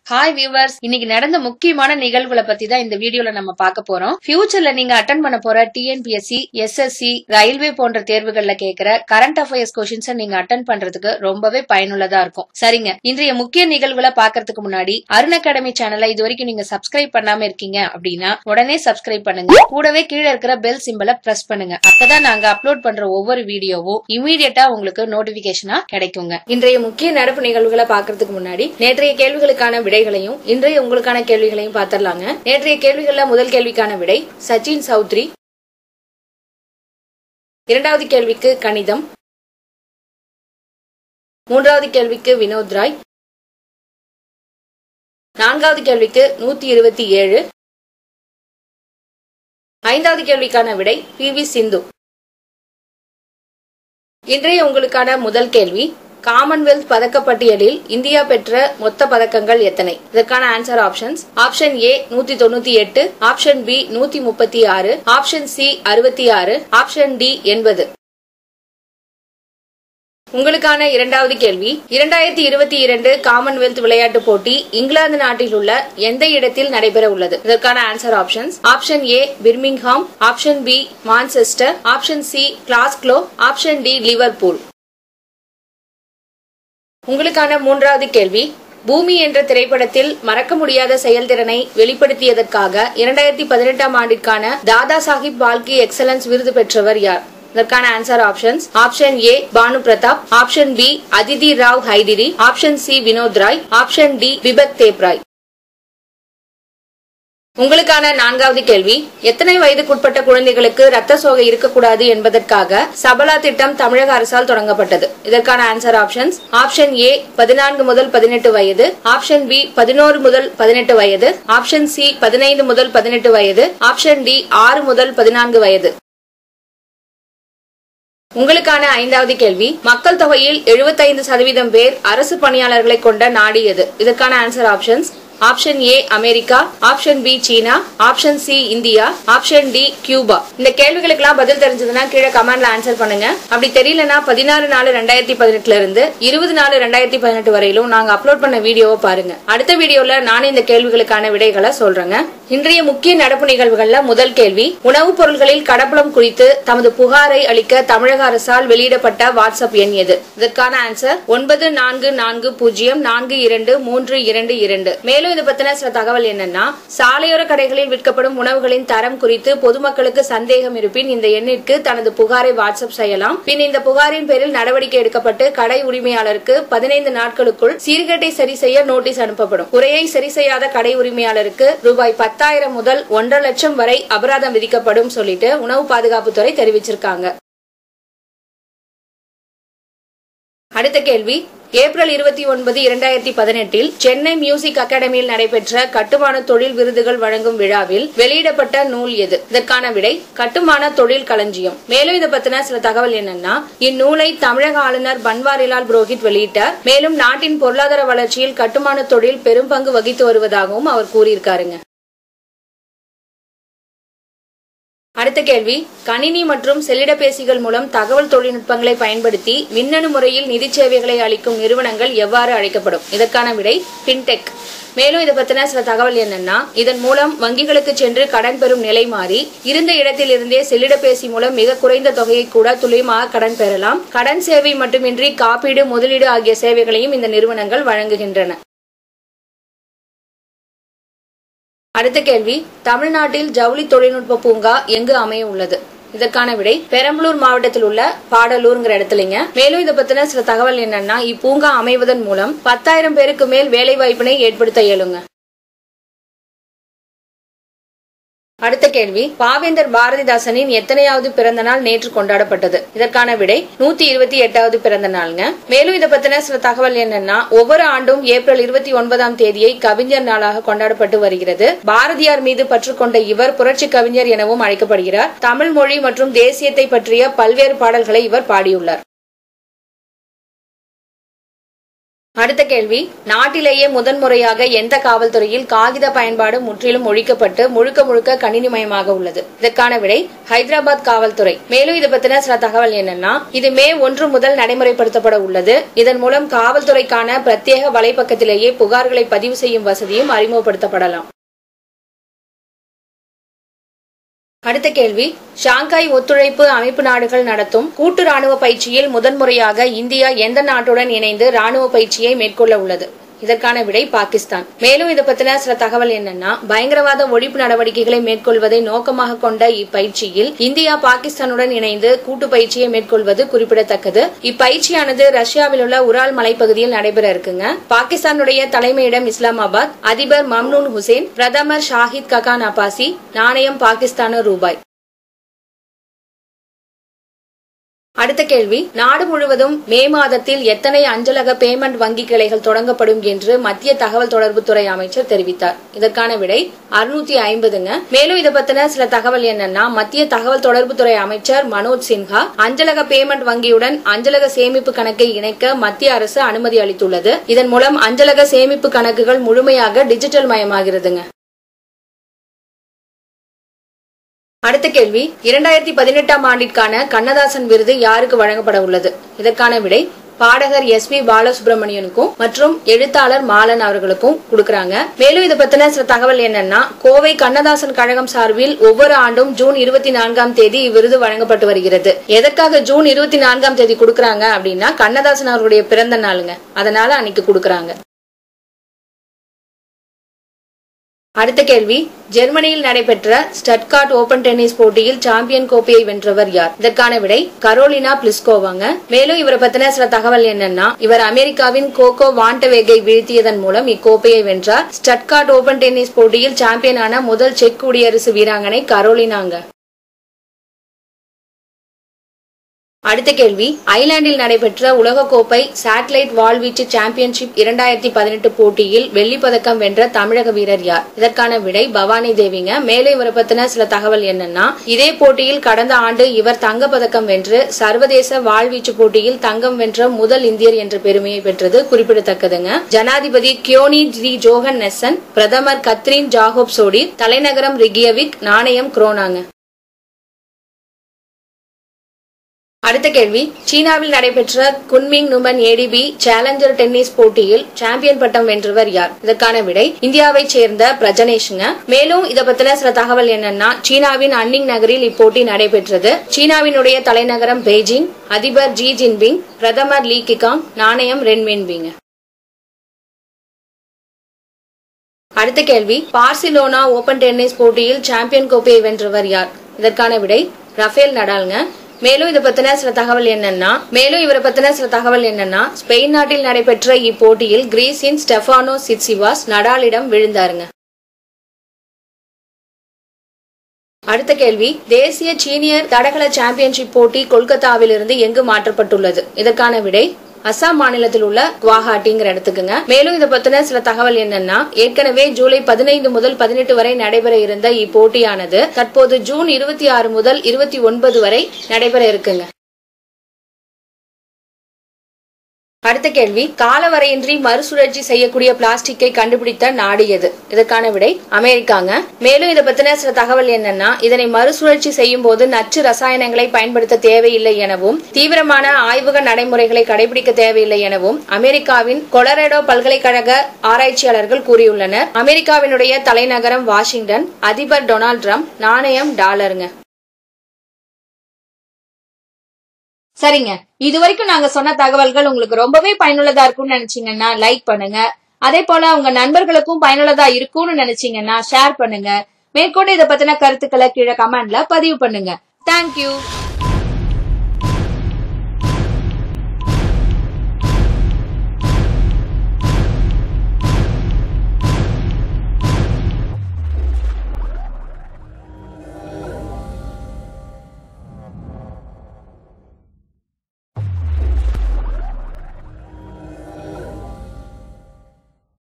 Hi viewers, இன்னைக்கு நடந்த முக்கியமான நிகழ்வுகளை பத்தி தான் இந்த வீடியோல நம்ம பார்க்க போறோம். ஃபியூச்சர்ல நீங்க அட்டெண்ட் பண்ண போற டிஎன்பிஎஸ்சி, எஸ்எஸ்சி, ரயில்வே போன்ற தேர்வுகள்ல கேட்கிற கரண்ட் அஃபேர்ஸ் கொஸ்டின்ஸ் நீங்க அட்டெண்ட் பண்றதுக்கு ரொம்பவே பயனுள்ளதா இருக்கும். சரிங்க, இன்றைய முக்கிய நிகழ்வுகளை பாக்குறதுக்கு முன்னாடி அருண் அகாடமி சேனலை இது வரைக்கும் நீங்க சப்ஸ்கிரைப் பண்ணாம இருக்கீங்க அப்படின்னா உடனே சப்ஸ்கிரைப் பண்ணுங்க. கூடவே கீழே இருக்கிற பெல் சிம்பலை பிரஸ் பண்ணுங்க. அப்பதான் நாங்க அப்லோட் பண்ற ஒவ்வொரு வீடியோவும் இமீடியட்டா உங்களுக்கு நோட்டிபிகேஷனா கிடைக்குங்க. இன்றைய முக்கிய நடப்பு நிகழ்வுகளை பாக்குறதுக்கு முன்னாடி நேற்றைய கேள்விகளுக்கான விடைகளையும் இன்றைய உங்களுக்கான கேள்விகளையும் பார்த்தரலாங்க. நேற்றைய கேள்விகள்ல முதல் கேள்விக்கான விடை சச்சின் சௌத்ரி. இரண்டாவது கேள்விக்கு கணிதம். மூன்றாவது கேள்விக்கு வினோத் ராய். நான்காவது கேள்விக்கு 127. ஐந்தாவது கேள்விக்கான விடை பி.வி. சிந்து. இன்றைய உங்களுக்கான முதல் கேள்வி, காமன்வெல்த் பதக்கப்பட்டியலில் இந்தியா பெற்ற மொத்த பதக்கங்கள் எத்தனை? இதற்கான answer options: option A 198, option B 136, option C 66, option D 80. உங்களுக்கான இரண்டாவது கேள்வி, 2022 காமன்வெல்த் விளையாட்டு போட்டி இங்கிலாந்து நாட்டில் உள்ள எந்த இடத்தில் நடைபெற உள்ளது? இதற்கான answer options: option A Birmingham, option B Manchester, option C Glasgow, option D Liverpool. உங்களுக்கான மூன்றாவது கேள்வி, பூமி என்ற திரைப்படத்தில் மறக்க முடியாத செயல்திறனை வெளிப்படுத்தியதற்காக 2018 ஆண்டிற்கான தாதா சாஹிப் பால்கே எக்ஸலன்ஸ் விருது பெற்றவர் யார்? இதற்கான answer options: option A Bhanu Pratap, option B Aditi Rao Hydari, option C Vinod Rai, option D Bibek Debroy. உங்களுக்கான நான்காவது கேள்வி, எத்தனை வயதுக்குட்பட்ட குழந்தைகளுக்கு ரத்த சோகை இருக்கக்கூடாது என்பதற்காக சபலா திட்டம் தமிழக அரசால் தொடங்கப்பட்டது? இதற்கான ஆன்சர் ஆப்ஷன்ஸ்: ஆப்ஷன் ஏ 14 முதல் 18 வயது, ஆப்ஷன் பி 11 முதல் 18 வயது, ஆப்ஷன் சி 15 முதல் 18 வயது, ஆப்ஷன் டி 6 முதல் 14 வயது. உங்களுக்கான ஐந்தாவது கேள்வி, மக்கள் தொகையில் 75% பேர் அரசு பணியாளர்களை கொண்ட நாடு எது? இதற்கான answer options: option A America, option B China, option C India, option D Cuba. இந்த கேள்விகளுக்கு எல்லாம் பதில் தெரிஞ்சதுன்னா கீழே கமெண்ட்ல ஆன்சர் பண்ணுங்க. அப்படி தெரியலனா 14/4/2018 இருந்து 20/4/2018 வரையிலும் நாங்க அப்லோட் பண்ண வீடியோவை பாருங்க. அடுத்த வீடியோல நானே இந்த கேள்விகளுக்கான விடைகளை சொல்றேங்க. இன்றைய முக்கிய நடப்பு நிகழ்வுகள்ல முதல் கேள்வி, உணவுப் பொருட்களில் கடப்பலம் குறித்து தமது புகாரை அளிக்க தமிழக அரசால் வெளியிடப்பட்ட வாட்ஸ்அப் எண் எது? இதற்கான ஆன்சர் 9440423222. மேலும் இது பத்தின சில தகவல் என்னன்னா, சாலையோர கடைகளில் விற்கப்படும் உணவுகளின் தரம் குறித்து பொதுமக்களுக்கு சந்தேகம் இருப்பின் இந்த எண்ணிற்கு தனது புகாரை வாட்ஸ்அப் செய்யலாம். பின் இந்த புகாரின் பேரில் நடவடிக்கை எடுக்கப்பட்டு கடை உரிமையாளருக்கு 15 நாட்களுக்குள் சீர்கேட்டை சரி செய்ய நோட்டீஸ் அனுப்பப்படும். குறையை சரி செய்யாத கடை உரிமையாளருக்கு ரூபாய் 10,000 முதல் 1,50,000 லட்சம் வரை அபராதம் விதிக்கப்படும் சொல்லிட்டு உணவு பாதுகாப்புத்துறை தெரிவிச்சிருக்காங்க. அடுத்த கேள்வி, ஏப்ரல் 29, 2018 சென்னை மியூசிக் அகாடமியில் நடைபெற்ற கட்டுமான தொழில் விருதுகள் வழங்கும் விழாவில் வெளியிடப்பட்ட நூல் எது? இதற்கான விடை கட்டுமான தொழில் களஞ்சியம். மேலும் இதை பத்தின சில தகவல் என்னன்னா, இந்நூலை தமிழக ஆளுநர் பன்வாரிலால் புரோஹித் வெளியிட்டார். மேலும் நாட்டின் பொருளாதார வளர்ச்சியில் கட்டுமான தொழில் பெரும் பங்கு வகித்து வருவதாகவும் அவர் கூறியிருக்காருங்க. அடுத்த கேள்வி, கணினி மற்றும் செல்லிடப்பேசிகள் மூலம் தகவல் தொழில்நுட்பங்களை பயன்படுத்தி மின்னணு முறையில் நிதி சேவைகளை அளிக்கும் நிறுவனங்கள் எவ்வாறு அழைக்கப்படும்? இதற்கான விடை பின்டெக். மேலும் இதை பத்தின சில தகவல் என்னன்னா, இதன் மூலம் வங்கிகளுக்கு சென்று கடன் பெறும் நிலை மாறி இருந்த இடத்தில் இருந்தே செல்லிடப்பேசி மூலம் மிக குறைந்த தொகையை கூட துல்லியமாக கடன் பெறலாம். கடன் சேவை மட்டுமின்றி காப்பீடு, முதலீடு ஆகிய சேவைகளையும் இந்த நிறுவனங்கள் வழங்குகின்றன. அடுத்த கேள்வி, தமிழ்நாட்டில் ஜவுளி தொழில்நுட்ப பூங்கா எங்கு அமைய உள்ளது? இதற்கான விடை பெரம்பலூர் மாவட்டத்தில் உள்ள பாடலூர்ங்கிற இடத்துலங்க. மேலும் இதை பத்தின சில தகவல் என்னன்னா, இப்பூங்கா அமைவதன் மூலம் 10,000 பேருக்கு மேல் வேலை வாய்ப்பினை ஏற்படுத்த இயலுங்க. அடுத்த கேள்வி, பாவேந்தர் பாரதிதாசனின் எத்தனையாவது பிறந்த நாள் நேற்று கொண்டாடப்பட்டது? இதற்கான விடை 128வது பிறந்த நாளுங்க. மேலும் இதை பத்தின சில தகவல் என்னன்னா, ஒவ்வொரு ஆண்டும் ஏப்ரல் 29ஆம் தேதியை கவிஞர் நாளாக கொண்டாடப்பட்டு வருகிறது. பாரதியார் மீது பற்று கொண்ட இவர் புரட்சி கவிஞர் எனவும் அழைக்கப்படுகிறார். தமிழ் மொழி மற்றும் தேசியத்தை பற்றிய பல்வேறு பாடல்களை இவர் பாடியுள்ளார். அடுத்த கேள்வி, நாட்டிலேயே முதன்முறையாக எந்த காவல்துறையில் காகித பயன்பாடு முற்றிலும் ஒழிக்கப்பட்டு முழுக்க முழுக்க கணினிமயமாக உள்ளது? இதற்கான விடை ஹைதராபாத் காவல்துறை. மேலும் இது பத்தின சில தகவல் என்னன்னா, இது மே 1 முதல் நடைமுறைப்படுத்தப்பட உள்ளது. இதன் மூலம் காவல்துறைக்கான பிரத்யேக வலைப்பக்கத்திலேயே புகார்களை பதிவு செய்யும் வசதியும் அறிமுகப்படுத்தப்படலாம். அடுத்த கேள்வி, ஷாங்காய் ஒத்துழைப்பு அமைப்பு நாடுகள் நடத்தும் கூட்டு ராணுவ பயிற்சியில் முதன்முறையாக இந்தியா எந்த நாட்டுடன் இணைந்து ராணுவ பயிற்சியை மேற்கொள்ள உள்ளது? இதற்கான விடை பாகிஸ்தான். மேலும் இதை பத்தின சில தகவல் என்னன்னா, பயங்கரவாத ஒழிப்பு நடவடிக்கைகளை மேற்கொள்வதை நோக்கமாக கொண்ட இப்பயிற்சியில் இந்தியா பாகிஸ்தானுடன் இணைந்து கூட்டு பயிற்சியை மேற்கொள்வது குறிப்பிடத்தக்கது. இப்பயிற்சியானது ரஷ்யாவில் உள்ள உரால் மலைப்பகுதியில் நடைபெற இருக்குங்க. பாகிஸ்தானுடைய தலைமையிடம் இஸ்லாமாபாத். அதிபர் மம்னூன் ஹுசேன், பிரதமர் ஷாஹித் ககான் அப்பாசி. நாணயம் பாகிஸ்தான ரூபாய். அடுத்த கேள்வி, நாடு முழுவதும் மே மாதத்தில் எத்தனை அஞ்சலக பேமெண்ட் வங்கி கிளைகள் தொடங்கப்படும் என்று மத்திய தகவல் தொடர்புத்துறை அமைச்சர் தெரிவித்தார்? இதற்கான விடை 650ங்க. மேலும் இதை பத்தின சில தகவல் என்னன்னா, மத்திய தகவல் தொடர்புத்துறை அமைச்சர் மனோஜ் சின்ஹா அஞ்சலக பேமெண்ட் வங்கியுடன் அஞ்சலக சேமிப்பு கணக்கை இணைக்க மத்திய அரசு அனுமதி அளித்துள்ளது. இதன் மூலம் அஞ்சலக சேமிப்பு கணக்குகள் முழுமையாக டிஜிட்டல் மயமாகிறதுங்க. அடுத்த கேள்வி, 2018ஆம் ஆண்டிற்கான கண்ணதாசன் விருது யாருக்கு வழங்கப்பட உள்ளது? இதற்கான விடை பாடகர் SP பாலசுப்ரமணியனுக்கும் மற்றும் எழுத்தாளர் மாலன் அவர்களுக்கும் கொடுக்கறாங்க. மேலும் இதை பத்தின சில தகவல் என்னன்னா, கோவை கண்ணதாசன் கழகம் சார்பில் ஒவ்வொரு ஆண்டும் ஜூன் 24ஆம் தேதி இவ்விருது வழங்கப்பட்டு வருகிறது. எதற்காக ஜூன் 24ஆம் தேதி கொடுக்கறாங்க அப்படின்னா, கண்ணதாசன் அவர்களுடைய பிறந்த நாளுங்க, அதனால அன்னைக்கு கொடுக்கறாங்க. அடுத்த கேள்வி, ஜெர்மனியில் நடைபெற்ற ஸ்டட்கார்ட் ஓபன் டென்னிஸ் போட்டியில் சாம்பியன் கோப்பையை வென்றவர் யார்? இதற்கான விடை கரோலினா பிளிஸ்கோவாங்க. மேலும் இவரை பத்தின சில தகவல் என்னன்னா, இவர் அமெரிக்காவின் கோகோ வாண்டவேகை வீழ்த்தியதன் மூலம் இக்கோப்பையை வென்றார். ஸ்டட்கார்ட் ஓபன் டென்னிஸ் போட்டியில் சாம்பியனான முதல் செக் குடியரசு வீராங்கனை கரோலினாங்க. அடுத்த கேள்வி, ஐலாந்தில் நடைபெற்ற உலகக்கோப்பை சேட்டலைட் வாள்வீச்சு சாம்பியன்ஷிப் 2018 போட்டியில் வெள்ளிப்பதக்கம் வென்ற தமிழக வீரர் யார்? இதற்கான விடை பவானி தேவிங்க. மேலும் இவரை பத்தின சில தகவல் என்னன்னா, இதே போட்டியில் கடந்த ஆண்டு இவர் தங்கப்பதக்கம் வென்று சர்வதேச வாள்வீச்சு போட்டியில் தங்கம் வென்ற முதல் இந்தியர் என்ற பெருமையை பெற்றது குறிப்பிடத்தக்கதுங்க. ஜனாதிபதி கியோனி தி ஜோஹன் நெசன், பிரதமர் கத்ரீன் ஜாகோப் சோடிர், தலைநகரம் ரிகியவிக், நாணயம் குரோனாங்க. அடுத்த கேள்வி, சீனாவில் நடைபெற்ற குன்மிங் நுமன் ADB சேலஞ்சர் டென்னிஸ் போட்டியில் சாம்பியன் பட்டம் வென்றவர் யார்? இதற்கான விடை இந்தியாவை சேர்ந்த பிரஜனேஷ்ங்க. மேலும் இதை பத்தின சில தகவல் என்னன்னா, சீனாவின் அன்னிங் நகரில் இப்போட்டி நடைபெற்றது. சீனாவினுடைய தலைநகரம் பெய்ஜிங். அதிபர் ஜி ஜின்பிங், பிரதமர் லீ கிகாங், நாணயம் ரென்மின்பிங்க. அடுத்த கேள்வி, பார்சிலோனா ஓபன் டென்னிஸ் போட்டியில் சாம்பியன் கோப்பையை வென்றவர் யார்? இதற்கான விடை ரஃபேல் நடால்ங்க. மேலும் இவரை பத்தின சில தகவல் என்னன்னா, ஸ்பெயின் நாட்டில் நடைபெற்ற இப்போட்டியில் கிரீஸின் ஸ்டெஃபானோ சிட்சிபாஸ் நடாலிடம் விழுந்தாருங்க. அடுத்த கேள்வி, தேசிய சீனியர் தடகள சாம்பியன்ஷிப் போட்டி கொல்கத்தாவிலிருந்து எங்கு மாற்றப்பட்டுள்ளது? இதற்கான விடை அசாம் மாநிலத்தில் உள்ள குவாஹாட்டிங்கிற இடத்துக்குங்க. மேலும் இதை பத்தின சில தகவல் என்னன்னா, ஏற்கனவே ஜூலை 15 முதல் 18 வரை நடைபெற இருந்த இப்போட்டியானது தற்போது ஜூன் 26 முதல் 29 வரை நடைபெற இருக்குங்க. அடுத்த கேள்வி, காலவரையின்றி மறுசுழற்சி செய்யக்கூடிய பிளாஸ்டிக்கை கண்டுபிடித்த நாடு எது? இதற்கான விடை அமெரிக்காங்க. மேலும் இதை பத்தின சில தகவல் என்னன்னா, இதனை மறுசுழற்சி செய்யும் போது நச்சு ரசாயனங்களை பயன்படுத்த தேவையில்லை எனவும் தீவிரமான ஆய்வக நடைமுறைகளை கடைபிடிக்க தேவையில்லை எனவும் அமெரிக்காவின் கொலராடோ பல்கலைக்கழக ஆராய்ச்சியாளர்கள் கூறியுள்ளனர். அமெரிக்காவினுடைய தலைநகரம் வாஷிங்டன். அதிபர் டொனால்ட் ட்ரம்ப். நாணயம் டாலருங்க. சரிங்க, இதுவரைக்கும் நாங்க சொன்ன தகவல்கள் உங்களுக்கு ரொம்பவே பயனுள்ளதா இருக்கும்னு நினைச்சீங்கன்னா லைக் பண்ணுங்க. அதே போல உங்க நண்பர்களுக்கும் பயனுள்ளதா இருக்கும்னு நினைச்சீங்கன்னா ஷேர் பண்ணுங்க. மேற்கொண்டு இதை பத்தின கருத்துக்களை கீழே கமெண்ட்ல பதிவு பண்ணுங்க. தேங்க்யூ.